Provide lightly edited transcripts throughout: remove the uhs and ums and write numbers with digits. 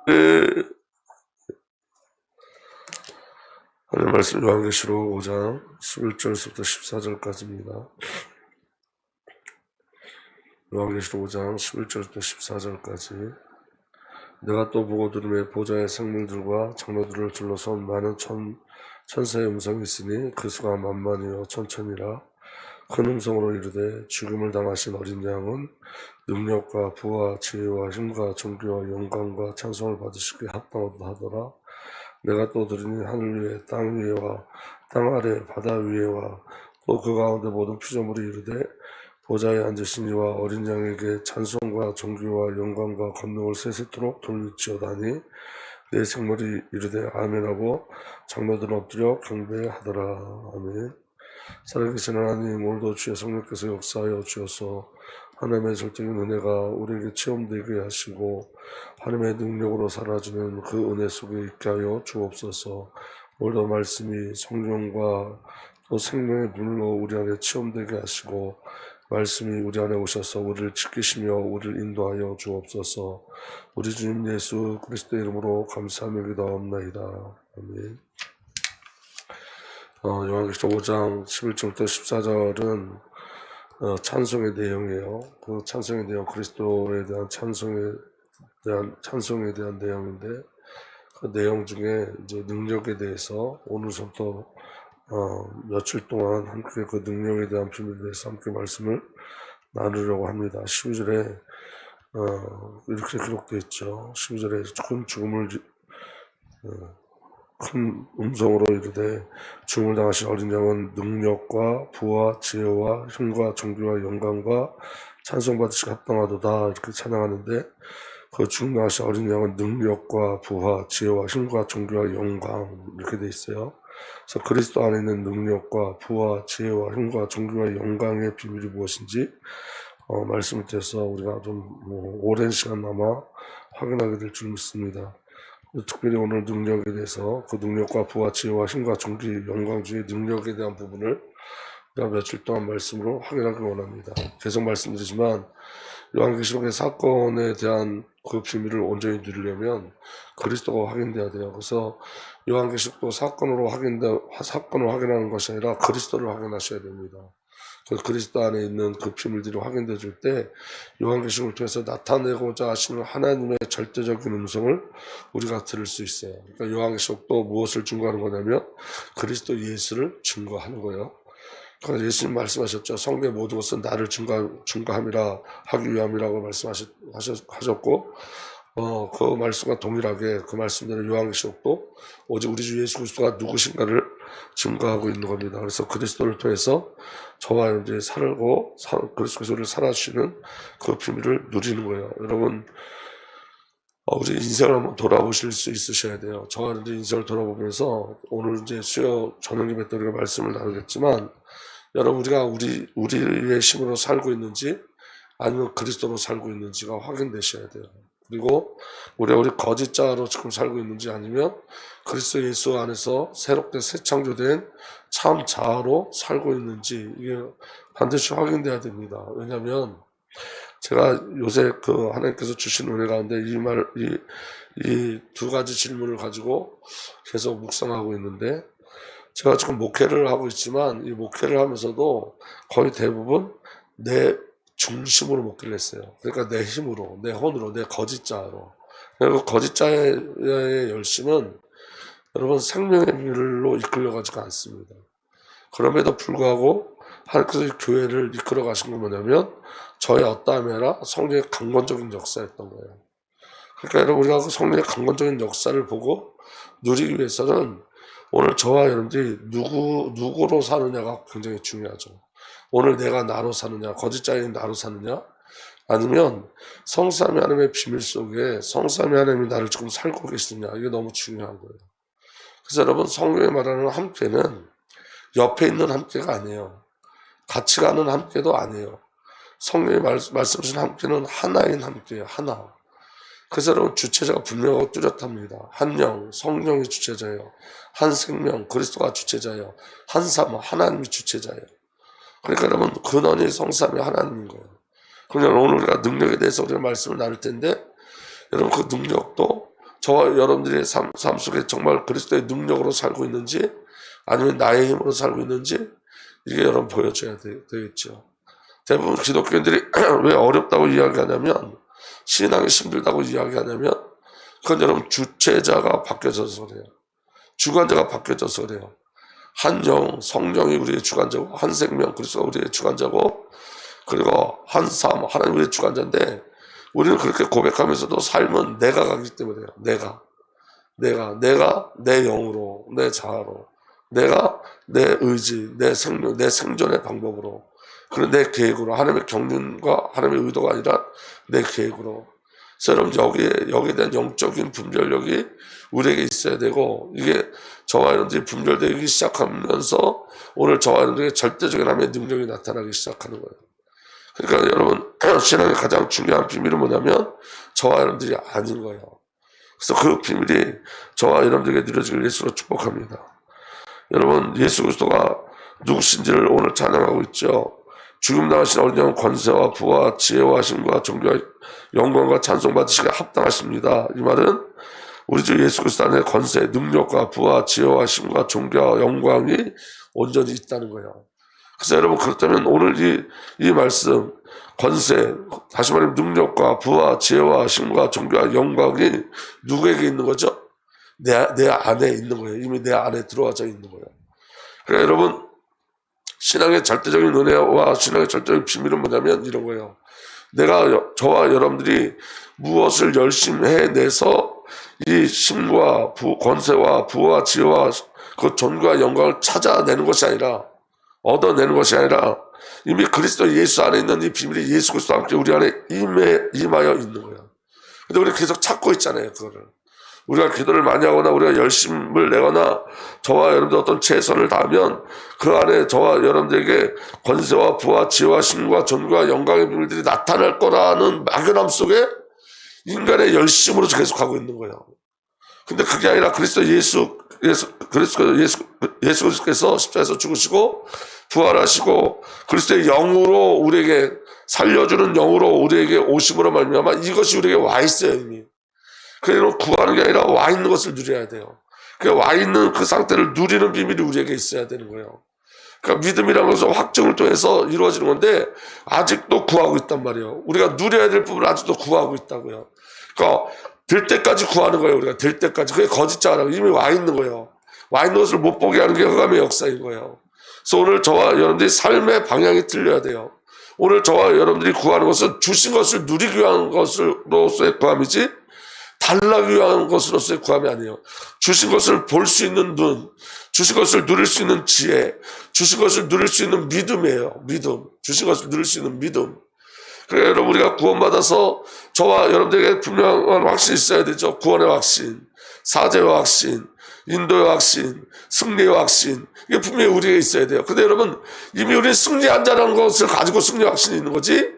하나님 말씀 요한계시록 5장 11절부터 14절까지입니다. 요한계시록 5장 11절부터 14절까지. 내가 또 보고 들음에 보좌의 생물들과 장로들을 둘러선 많은 천사의 음성이 있으니 그 수가 만만이요 천천이라. 큰 음성으로 이르되 죽음을 당하신 어린 양은 능력과 부와 지혜와 힘과 존귀와 영광과 찬송을 받으시기에 합당하더라. 내가 또 들으니 하늘 위에 땅 위에와 땅 아래 바다 위에와 또 그 가운데 모든 피조물이 이르되 보좌에 앉으신 이와 어린 양에게 찬송과 존귀와 영광과 권능을 세세토록 돌릴지어다니. 내 생물이 이르되 아멘하고 장로들은 엎드려 경배하더라. 아멘. 살아계신 하나님, 오늘도 주의 성령께서 역사하여 주셔서 하나님의 절대적인 은혜가 우리에게 체험되게 하시고 하나님의 능력으로 살아주는 그 은혜 속에 있게 하여 주옵소서. 오늘도 말씀이 성령과 또 생명의 눈으로 우리 안에 체험되게 하시고 말씀이 우리 안에 오셔서 우리를 지키시며 우리를 인도하여 주옵소서. 우리 주님 예수 그리스도의 이름으로 감사하며 기도하옵나이다. 아멘. 요한계시록 5장 11절부터 14절은 찬송의 내용이에요. 그 찬송의 내용, 그리스도에 대한 찬송에 대한 내용인데, 그 내용 중에 이제 능력에 대해서 오늘부터 며칠 동안 함께 그 능력에 대한 비밀에 대해서 함께 말씀을 나누려고 합니다. 12절에 이렇게 기록되어 있죠. 12절에 큰 죽음을 큰 음성으로 이르되 죽음을 당하신 어린 양은 능력과 부와 지혜와 힘과 존귀와 영광과 찬송받으시기 합당하도다 이렇게 찬양하는데, 그 죽음 당하신 어린 양은 능력과 부와 지혜와 힘과 존귀와 영광 이렇게 돼 있어요. 그래서 그리스도 안에 있는 능력과 부와 지혜와 힘과 존귀와 영광의 비밀이 무엇인지 말씀을 통해서 우리가 좀 오랜 시간 남아 확인하게 될 줄 믿습니다. 특별히 오늘 능력에 대해서 그 능력과 부와 지혜와 힘과 존귀 영광 중에 능력에 대한 부분을 우리가 며칠 동안 말씀으로 확인하기 원합니다. 계속 말씀드리지만 요한계시록의 사건에 대한 그 비밀을 온전히 누리려면 그리스도가 확인돼야 돼요. 그래서 요한계시록도 사건을 확인하는 것이 아니라 그리스도를 확인하셔야 됩니다. 그리스도 안에 있는 그 비밀들이 확인돼 줄 때 요한계시록을 통해서 나타내고자 하시는 하나님의 절대적인 음성을 우리가 들을 수 있어요. 그러니까 요한계시록도 무엇을 증거하는 거냐면 그리스도 예수를 증거하는 거예요. 그래서 예수님 말씀하셨죠. 성경의 모든 것은 나를 증거함이라 하기 위함이라고 말씀하셨고, 그 말씀과 동일하게 그 말씀대로 요한계시록도 오직 우리 주 예수 그리스도가 누구신가를 증거하고 있는 겁니다. 그래서 그리스도를 통해서 저와 여러분들이 살고 그리스도를 살아주시는 그 비밀을 누리는 거예요. 여러분, 우리 인생을 한번 돌아보실 수 있으셔야 돼요. 저와 여러분들 인생을 돌아보면서 오늘 이제 수요 저녁 예배 때 우리가 말씀을 나누겠지만, 여러분 우리가 우리의 힘으로 살고 있는지 아니면 그리스도로 살고 있는지가 확인되셔야 돼요. 그리고 우리 거짓자로 지금 살고 있는지 아니면 그리스도 예수 안에서 새롭게 새 창조된 참 자아로 살고 있는지 이게 반드시 확인돼야 됩니다. 왜냐하면 제가 요새 그 하나님께서 주신 은혜 가운데 이 두 가지 질문을 가지고 계속 묵상하고 있는데, 제가 지금 목회를 하고 있지만 이 목회를 하면서도 거의 대부분 내 중심으로 목회를 했어요. 그러니까 내 힘으로, 내 혼으로, 내 거짓자로. 그리고 거짓자의 열심은 여러분 생명의 비밀로 이끌려가지가 않습니다. 그럼에도 불구하고 하나님께서 교회를 이끌어 가신 건 뭐냐면 저의 어떠함이 아니라 성령의 강건적인 역사였던 거예요. 그러니까 여러분 우리가 그 성령의 강건적인 역사를 보고 누리기 위해서는 오늘 저와 여러분들이 누구로 사느냐가 굉장히 중요하죠. 오늘 내가 나로 사느냐, 거짓자인 나로 사느냐, 아니면 성삼위 하나님의 비밀 속에 성삼위 하나님이 나를 지금 살고 계시느냐, 이게 너무 중요한 거예요. 그래서 여러분 성경에 말하는 함께는 옆에 있는 함께가 아니에요. 같이 가는 함께도 아니에요. 성경이 말씀하신 함께는 하나인 함께예요. 하나. 그래서 여러분 주체자가 분명하고 뚜렷합니다. 한 영, 성령이 주체자예요. 한 생명, 그리스도가 주체자예요. 한 사모, 하나님이 주체자예요. 그러니까 여러분 근원이 성삼위 하나님인 거예요. 그러면 오늘 우리가 능력에 대해서 우리가 말씀을 나눌 텐데, 여러분 그 능력도 저와 여러분들의 삶 속에 정말 그리스도의 능력으로 살고 있는지 아니면 나의 힘으로 살고 있는지 이게 여러분 보여줘야 되겠죠. 대부분 기독교인들이 왜 어렵다고 이야기하냐면 신앙이 힘들다고 이야기하냐면 그건 여러분 주체자가 바뀌어져서 그래요. 주관자가 바뀌어져서 그래요. 한 영, 성령이 우리의 주관자고 한 생명, 그리스도가 우리의 주관자고 그리고 한 삶, 하나님 우리의 주관자인데 우리는 그렇게 고백하면서도 삶은 내가 가기 때문에요. 내가 내 영으로, 내 자아로, 내가 내 의지, 내 생명, 내 생존의 방법으로, 그리고 내 계획으로, 하나님의 경륜과 하나님의 의도가 아니라 내 계획으로. 그래서 여러분 여기에 대한 영적인 분별력이 우리에게 있어야 되고, 이게 저와 여러분들이 분별되기 시작하면서 오늘 저와 여러분들에게 절대적인 하나님의 능력이 나타나기 시작하는 거예요. 그러니까 여러분 신앙의 가장 중요한 비밀은 뭐냐면 저와 여러분들이 아닌 거예요. 그래서 그 비밀이 저와 여러분들에게 누려지길 예수로 축복합니다. 여러분 예수 그리스도가 누구신지를 오늘 찬양하고 있죠. 죽음 당하신 어린 양 권세와 부와 지혜와 힘과 존귀와 영광과 찬송 받으시기에 합당하십니다. 이 말은 우리 주 예수 그리스도 안에 권세, 능력과 부와 지혜와 힘과 존귀와 영광이 온전히 있다는 거예요. 그래서 여러분 그렇다면 오늘 이 말씀 권세, 다시 말하면 능력과 부와 지혜와 힘과 존귀와 영광이 누구에게 있는 거죠? 내 안에 있는 거예요. 이미 내 안에 들어와져 있는 거예요. 그러니까 여러분 신앙의 절대적인 은혜와 신앙의 절대적인 비밀은 뭐냐면 이런 거예요. 저와 여러분들이 무엇을 열심히 해내서 이 힘과 권세와 부와 지혜와 그 존귀와 영광을 찾아내는 것이 아니라 얻어내는 것이 아니라 이미 그리스도 예수 안에 있는 이 비밀이 예수 그리스도와 함께 우리 안에 임하여 있는 거예요. 근데 우리 계속 찾고 있잖아요. 그거를. 우리가 기도를 많이 하거나 우리가 열심을 내거나 저와 여러분들 어떤 최선을 다하면 그 안에 저와 여러분들에게 권세와 부와 지혜와 힘과 존귀와 영광의 비밀들이 나타날 거라는 막연함 속에 인간의 열심으로 계속 가고 있는 거예요. 근데 그게 아니라 예수께서 십자가에서 죽으시고 부활하시고 그리스도의 영으로 우리에게 살려주는 영으로 우리에게 오심으로 말미암아 이것이 우리에게 와 있어요. 이미. 그래서 구하는 게 아니라 와 있는 것을 누려야 돼요. 와 있는 그 상태를 누리는 비밀이 우리에게 있어야 되는 거예요. 그러니까 믿음이라는 것은 확증을 통해서 이루어지는 건데 아직도 구하고 있단 말이에요. 우리가 누려야 될 부분을 아직도 구하고 있다고요. 그러니까 될 때까지 구하는 거예요. 우리가 될 때까지. 그게 거짓자라고 이미 와 있는 거예요. 와 있는 것을 못 보게 하는 게 흑암의 역사인 거예요. 그래서 오늘 저와 여러분들이 삶의 방향이 틀려야 돼요. 오늘 저와 여러분들이 구하는 것은 주신 것을 누리기 위한 것으로서의 구함이지 달라기 위한 것으로서의 구함이 아니에요. 주신 것을 볼 수 있는 눈, 주신 것을 누릴 수 있는 지혜, 주신 것을 누릴 수 있는 믿음이에요. 믿음. 주신 것을 누릴 수 있는 믿음. 그러니까 여러분 우리가 구원받아서 저와 여러분들에게 분명한 확신이 있어야 되죠. 구원의 확신, 사죄의 확신, 인도의 확신, 승리의 확신. 이게 분명히 우리에게 있어야 돼요. 근데 여러분 이미 우리는 승리한다는 것을 가지고 승리의 확신이 있는 거지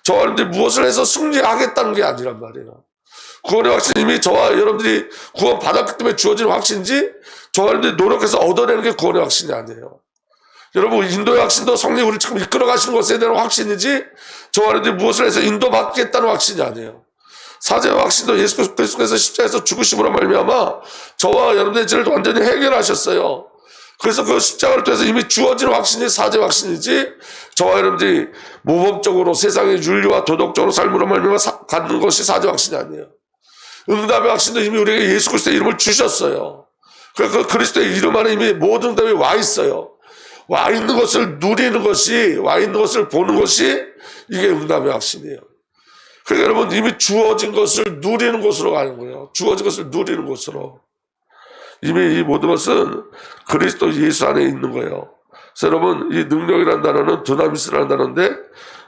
저와 여러분들이 무엇을 해서 승리하겠다는 게 아니란 말이에요. 구원의 확신이 이미 저와 여러분들이 구원 받았기 때문에 주어진 확신이지 저와 여러분들이 노력해서 얻어내는 게 구원의 확신이 아니에요. 여러분 인도의 확신도 성령이 우리 지금 이끌어 가시는 것에 대한 확신이지 저와 여러분들이 무엇을 해서 인도받겠다는 확신이 아니에요. 사죄의 확신도 예수 그리스도께서 십자가에서 죽으심으로 말미암아 저와 여러분들의 죄를 완전히 해결하셨어요. 그래서 그 십자가를 통해서 이미 주어진 확신이 사죄 확신이지 저와 여러분들이 모범적으로 세상의 윤리와 도덕적으로 삶으로 말미암아 갖는 것이 사죄 확신이 아니에요. 응답의 확신도 이미 우리에게 예수 그리스도의 이름을 주셨어요. 그 그리스도의 이름 안에 이미 모든 응답이 와 있어요. 와 있는 것을 누리는 것이, 와 있는 것을 보는 것이 이게 응답의 확신이에요. 그러니까 여러분 이미 주어진 것을 누리는 곳으로 가는 거예요. 주어진 것을 누리는 곳으로. 이미 이 모든 것은 그리스도 예수 안에 있는 거예요. 그래서 여러분 이 능력이라는 단어는 드나미스라는 단어인데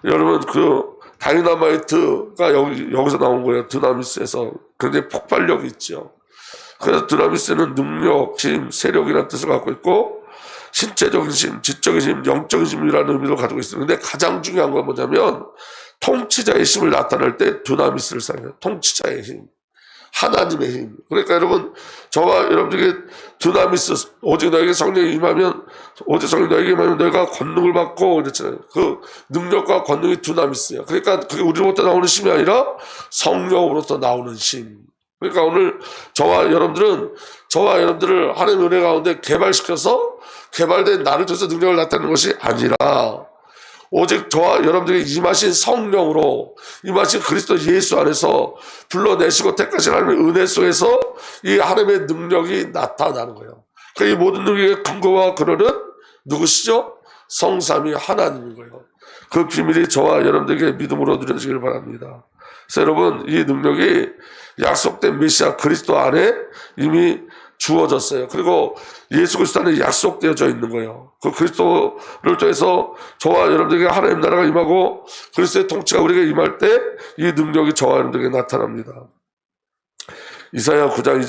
여러분 그 다이너마이트가 여기서 나온 거예요. 드나미스에서 굉장히 폭발력이 있죠. 그래서 드나미스는 능력, 힘, 세력이라는 뜻을 갖고 있고 신체적인 힘, 지적인 힘, 영적인 힘이라는 의미를 가지고 있습니다. 근데 가장 중요한 건 뭐냐면 통치자의 힘을 나타낼 때 드나미스를 사용해요. 통치자의 힘, 하나님의 힘. 그러니까 여러분 저와 여러분들에게 드나미스, 오직 너에게 성령이 임하면, 오직 성령이 너에게 임하면 너희가 권능을 받고 그랬잖아요. 그 능력과 권능이 드나미스예요. 그러니까 그게 우리로부터 나오는 힘이 아니라 성령으로부터 나오는 힘. 그러니까 오늘 저와 여러분들을 하나님의 은혜 가운데 개발시켜서 개발된 나를 통해서 능력을 나타내는 것이 아니라 오직 저와 여러분들에게 임하신 성령으로 임하신 그리스도 예수 안에서 불러내시고 택하신 하나님의 은혜 속에서 이 하나님의 능력이 나타나는 거예요. 그 이 모든 능력의 근거와 근원은 누구시죠? 성삼위 하나님인 거예요. 그 비밀이 저와 여러분들에게 믿음으로 누려지길 바랍니다. 그래서 여러분, 이 능력이 약속된 메시아 그리스도 안에 이미 주어졌어요. 그리고 예수 그리스도 안에 약속되어져 있는 거예요. 그 그리스도를 통해서 저와 여러분들에게 하나님 나라가 임하고 그리스도의 통치가 우리에게 임할 때 이 능력이 저와 여러분들에게 나타납니다. 이사야 9장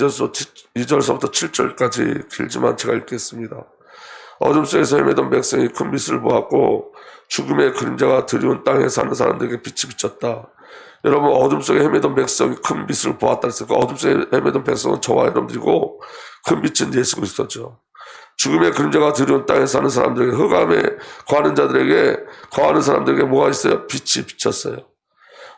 2절서부터 7절까지 길지만 제가 읽겠습니다. 어둠 속에서 헤매던 백성이 큰 빛을 보았고 죽음의 그림자가 드리운 땅에 사는 사람들에게 빛이 비쳤다. 여러분, 어둠 속에 헤매던 백성이 큰 빛을 보았다 했어요. 그 어둠 속에 헤매던 백성은 저와 여러분들이고 큰 빛은 예수 그리스도죠. 죽음의 그림자가 드리운 땅에 사는 사람들에게, 흑암에 거하는 자들에게, 거하는 사람들에게 뭐가 있어요? 빛이 비쳤어요.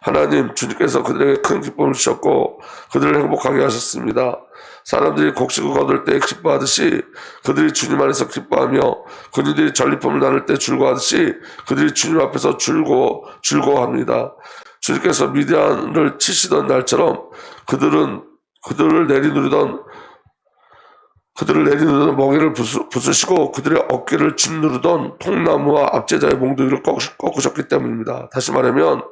하나님 주님께서 그들에게 큰 기쁨을 주셨고 그들을 행복하게 하셨습니다. 사람들이 곡식을 거둘 때 기뻐하듯이 그들이 주님 안에서 기뻐하며 그들이 전리품을 나눌 때 즐거워하듯이 그들이 주님 앞에서 즐거워합니다. 주님께서 미디안을 치시던 날처럼 그들을 내리누르던 멍에를 부수시고 그들의 어깨를 짓누르던 통나무와 압제자의 몽둥이를 꺾으셨기 때문입니다. 다시 말하면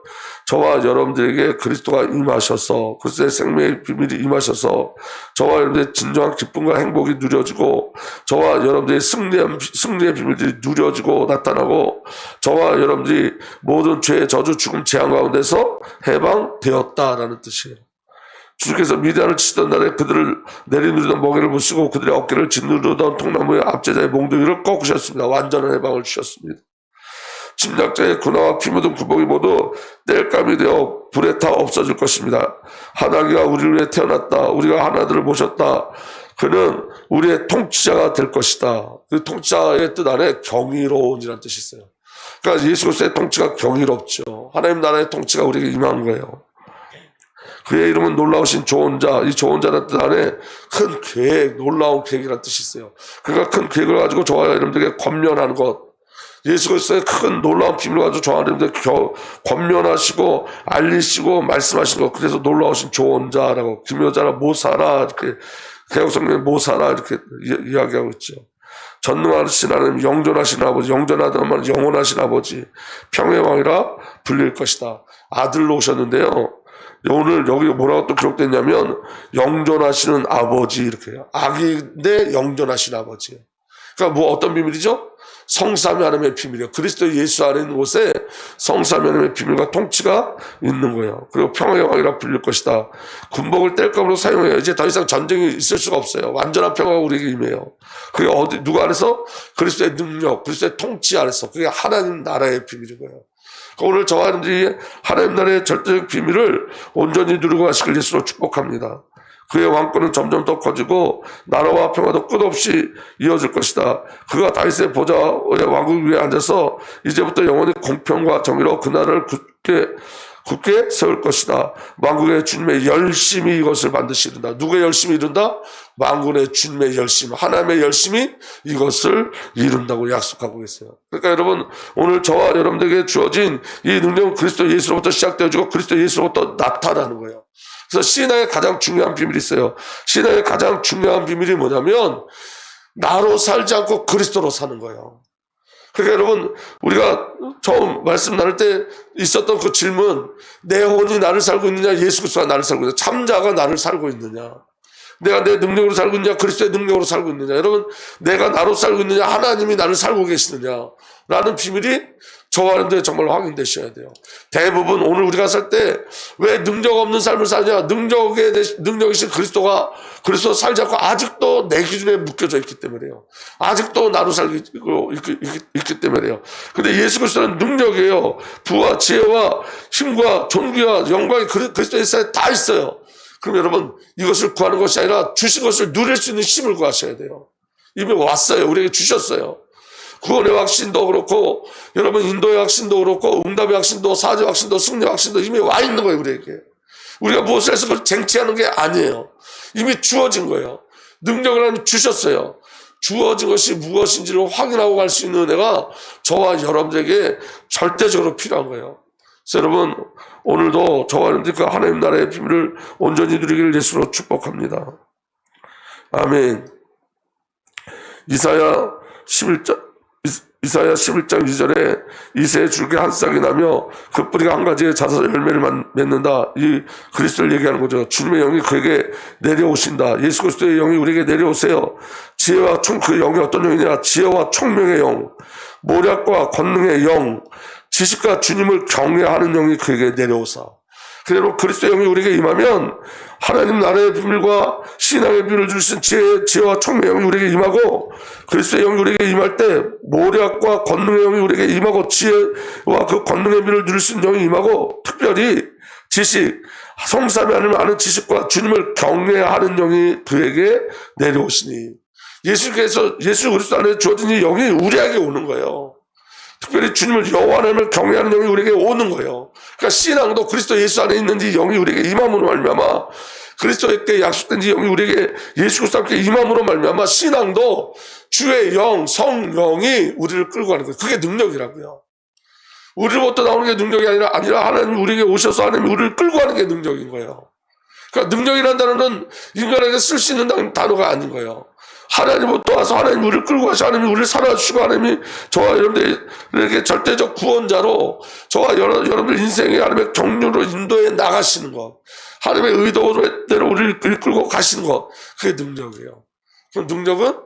저와 여러분들에게 그리스도가 임하셔서 그리스도의 생명의 비밀이 임하셔서 저와 여러분들의 진정한 기쁨과 행복이 누려지고 저와 여러분들의 승리의 비밀들이 누려지고 나타나고 저와 여러분들이 모든 죄, 저주, 죽음, 재앙 가운데서 해방되었다라는 뜻이에요. 주님께서 미디안을 치시던 날에 그들을 내리누르던 멍에를 부수고 그들의 어깨를 짓누르던 통나무의 압제자의 몽둥이를 꺾으셨습니다. 완전한 해방을 주셨습니다. 침략자의 군화와 피 묻은 구복이 모두 땔감이 되어 불에 타 없어질 것입니다. 하나님가 우리를 위해 태어났다. 우리가 하나님을 모셨다. 그는 우리의 통치자가 될 것이다. 그 통치자의 뜻 안에 경이로운이라는 뜻이 있어요. 그러니까 예수 그리스도의 통치가 경이롭죠. 하나님 나라의 통치가 우리에게 임한 거예요. 그의 이름은 놀라우신 좋은 자, 이 좋은 자라는 뜻 안에 큰 계획, 놀라운 계획이라는 뜻이 있어요. 그가 큰 계획을 가지고 저와 여러분들에게 권면하는 것, 예수 그리스도의 큰 놀라운 비밀을 가지고 저와 여러분들에게 권면하시고 알리시고 말씀하시는 것, 그래서 놀라우신 좋은 자라고, 기묘자라 모사라 이렇게 개혁성경에 모사라 이렇게 이야기하고 있죠. 전능하신 하나님, 영존하신 아버지, 영존하다는 말은 영원하신 아버지, 평의 왕이라 불릴 것이다. 아들로 오셨는데요. 오늘 여기 뭐라고 또 기록됐냐면 영존하시는 아버지 이렇게 해요. 아기인데 영존하시는 아버지. 그러니까 뭐 어떤 비밀이죠? 성삼위 하나님의 비밀이에요. 그리스도 예수 안에 있는 곳에 성삼위 하나님의 비밀과 통치가 있는 거예요. 그리고 평화의 왕이라 불릴 것이다. 군복을 땔감으로 사용해요. 이제 더 이상 전쟁이 있을 수가 없어요. 완전한 평화가 우리에게 임해요. 그게 누구 안에서? 그리스도의 능력, 그리스도의 통치 안에서. 그게 하나님 나라의 비밀인 거예요. 오늘 저와 여러분들이 하나님 나라의 절대적 비밀을 온전히 누리고 가시길 예수로 축복합니다. 그의 왕권은 점점 더 커지고 나라와 평화도 끝없이 이어질 것이다. 그가 다윗의 보좌의 왕국 위에 앉아서 이제부터 영원히 공평과 정의로 그 나라를 굳게 세울 것이다. 만국의 주님의 열심히 이것을 반드시 이룬다. 누구의 열심히 이룬다? 만군의 주님의 열심, 하나님의 열심히 이것을 이룬다고 약속하고 있어요. 그러니까 여러분, 오늘 저와 여러분들에게 주어진 이 능력은 그리스도 예수로부터 시작되어지고 그리스도 예수로부터 나타나는 거예요. 그래서 신앙의 가장 중요한 비밀이 있어요. 신앙의 가장 중요한 비밀이 뭐냐면 나로 살지 않고 그리스도로 사는 거예요. 그러니까 여러분, 우리가 처음 말씀 나눌 때 있었던 그 질문, 내 혼이 나를 살고 있느냐, 예수 그리스도가 나를 살고 있느냐, 참자가 나를 살고 있느냐, 내가 내 능력으로 살고 있느냐, 그리스도의 능력으로 살고 있느냐, 여러분, 내가 나로 살고 있느냐, 하나님이 나를 살고 계시느냐 라는 비밀이 저와 여러분들 정말 확인되셔야 돼요. 대부분 오늘 우리가 살 때 왜 능력 없는 삶을 사냐, 능력이신 그리스도 살지 않고 아직도 내 기준에 묶여져 있기 때문에요. 아직도 나로 살고 있기 때문에요. 근데 예수 그리스도는 능력이에요. 부와 지혜와 힘과 존귀와 영광이 그리스도의 사이에 다 있어요. 그럼 여러분, 이것을 구하는 것이 아니라 주신 것을 누릴 수 있는 힘을 구하셔야 돼요. 이미 왔어요. 우리에게 주셨어요. 구원의 확신도 그렇고, 여러분 인도의 확신도 그렇고, 응답의 확신도, 사죄의 확신도, 승리의 확신도 이미 와 있는 거예요, 우리에게. 우리가 무엇을 해서 그걸 쟁취하는 게 아니에요. 이미 주어진 거예요. 능력을 하나님 주셨어요. 주어진 것이 무엇인지를 확인하고 갈 수 있는 은혜가 저와 여러분들에게 절대적으로 필요한 거예요. 그래서 여러분, 오늘도 저와 여러분들 그 하나님 나라의 비밀을 온전히 누리기를 예수로 축복합니다. 아멘. 이사야 11장 2절에 이새의 줄기 한 싹이 나며 그 뿌리가 한 가지의 자서 열매를 맺는다. 이 그리스도를 얘기하는 거죠. 주님의 영이 그에게 내려오신다. 예수 그리스도의 영이 우리에게 내려오세요. 지혜와 그 영이 어떤 영이냐? 지혜와 총명의 영, 모략과 권능의 영, 지식과 주님을 경외하는 영이 그에게 내려오사. 그대로 그리스도의 영이 우리에게 임하면 하나님 나라의 비밀과 신앙의 비밀을 주신 지혜와 총명의 영이 우리에게 임하고, 그리스도의 영이 우리에게 임할 때 모략과 권능의 영이 우리에게 임하고, 지혜와 그 권능의 비밀을 누릴 수 있는 영이 임하고, 특별히 지식, 성삼위 하나님을 아는 지식과 주님을 경외하는 영이 그에게 내려오시니, 예수 그리스도 안에 주어진 이 영이 우리에게 오는 거예요. 특별히 주님을 여호와 하나님을 경외하는 영이 우리에게 오는 거예요. 그러니까 신앙도 그리스도 예수 안에 있는 이 영이 우리에게 임함으로 말미암아, 그리스도에게 약속된 이 영이 우리에게 예수 그리스도 함께 임함으로 말미암아, 신앙도 주의 영, 성령이 우리를 끌고 가는 거예요. 그게 능력이라고요. 우리로부터 나오는 게 능력이 아니라 하나님이 우리에게 오셔서 하나님이 우리를 끌고 가는 게 능력인 거예요. 그러니까 능력이라는 단어는 인간에게 쓸 수 있는 단어가 아닌 거예요. 하나님부터 와서 하나님이 우리를 끌고 가시고, 하나님이 우리를 살아주시고, 하나님이 저와 여러분들에게 절대적 구원자로 저와 여러분들 인생의 하나님의 경륜으로 인도해 나가시는 것, 하나님의 의도대로 우리를 끌고 가시는 것, 그게 능력이에요. 그럼 능력은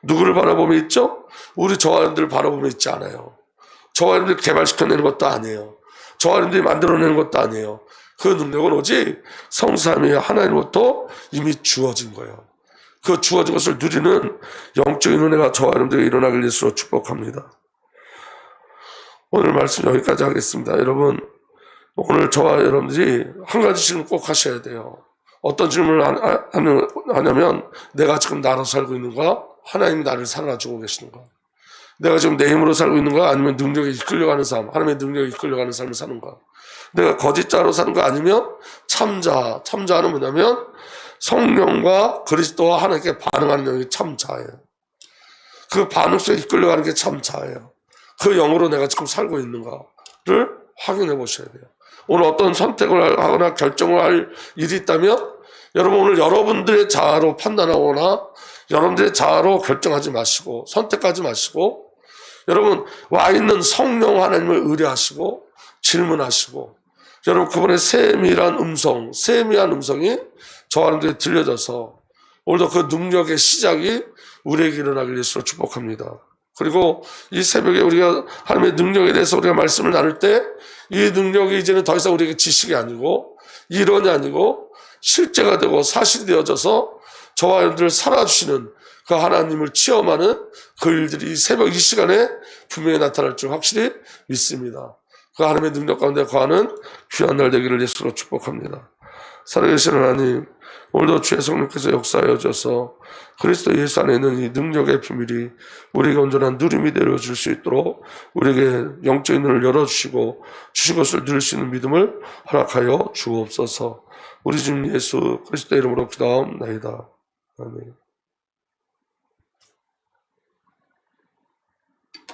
누구를 바라보며 있죠? 우리 저와 여러분들을 바라보며 있지 않아요. 저와 여러분들이 개발시켜내는 것도 아니에요. 저와 여러분들이 만들어내는 것도 아니에요. 그 능력은 오직 성삼위 하나님부터 이미 주어진 거예요. 그 주어진 것을 누리는 영적인 은혜가 저와 여러분들에게 일어나길 예수로 축복합니다. 오늘 말씀 여기까지 하겠습니다. 여러분, 오늘 저와 여러분들이 한 가지 질문 꼭 하셔야 돼요. 어떤 질문을 하냐면, 내가 지금 나로 살고 있는가? 하나님이 나를 살아주고 계시는가? 내가 지금 내 힘으로 살고 있는가? 아니면 능력에 이끌려가는 삶, 하나님의 능력에 이끌려가는 삶을 사는가? 내가 거짓자로 사는가? 아니면 참자는 뭐냐면 성령과 그리스도와 하나님께 반응하는 영이 참자예요. 그 반응 속에 이끌려가는 게 참자예요. 그 영으로 내가 지금 살고 있는가를 확인해 보셔야 돼요. 오늘 어떤 선택을 하거나 결정을 할 일이 있다면, 여러분 오늘 여러분들의 자아로 판단하거나 여러분들의 자아로 결정하지 마시고, 선택하지 마시고, 여러분 와 있는 성령 하나님을 의뢰하시고 질문하시고, 여러분 그분의 세미한 음성이 저와 여러분들에게 들려져서 오늘도 그 능력의 시작이 우리에게 일어나길 예수로 축복합니다. 그리고 이 새벽에 우리가 하나님의 능력에 대해서 우리가 말씀을 나눌 때, 이 능력이 이제는 더 이상 우리에게 지식이 아니고 이론이 아니고 실제가 되고 사실이 되어져서 저와 여러분들을 살아주시는 그 하나님을 체험하는 그 일들이 이 새벽 이 시간에 분명히 나타날 줄 확실히 믿습니다. 그 하나님의 능력 가운데 거하는 귀한 날 되기를 예수로 축복합니다. 살아계신 하나님, 오늘도 주의 성령께서 역사하여 주셔서 그리스도 예수 안에 있는 이 능력의 비밀이 우리에게 온전한 누림이 내려줄 수 있도록 우리에게 영적인 눈을 열어주시고 주신 것을 누릴 수 있는 믿음을 허락하여 주옵소서. 우리 주님 예수 그리스도의 이름으로 기도하옵나이다. 아멘.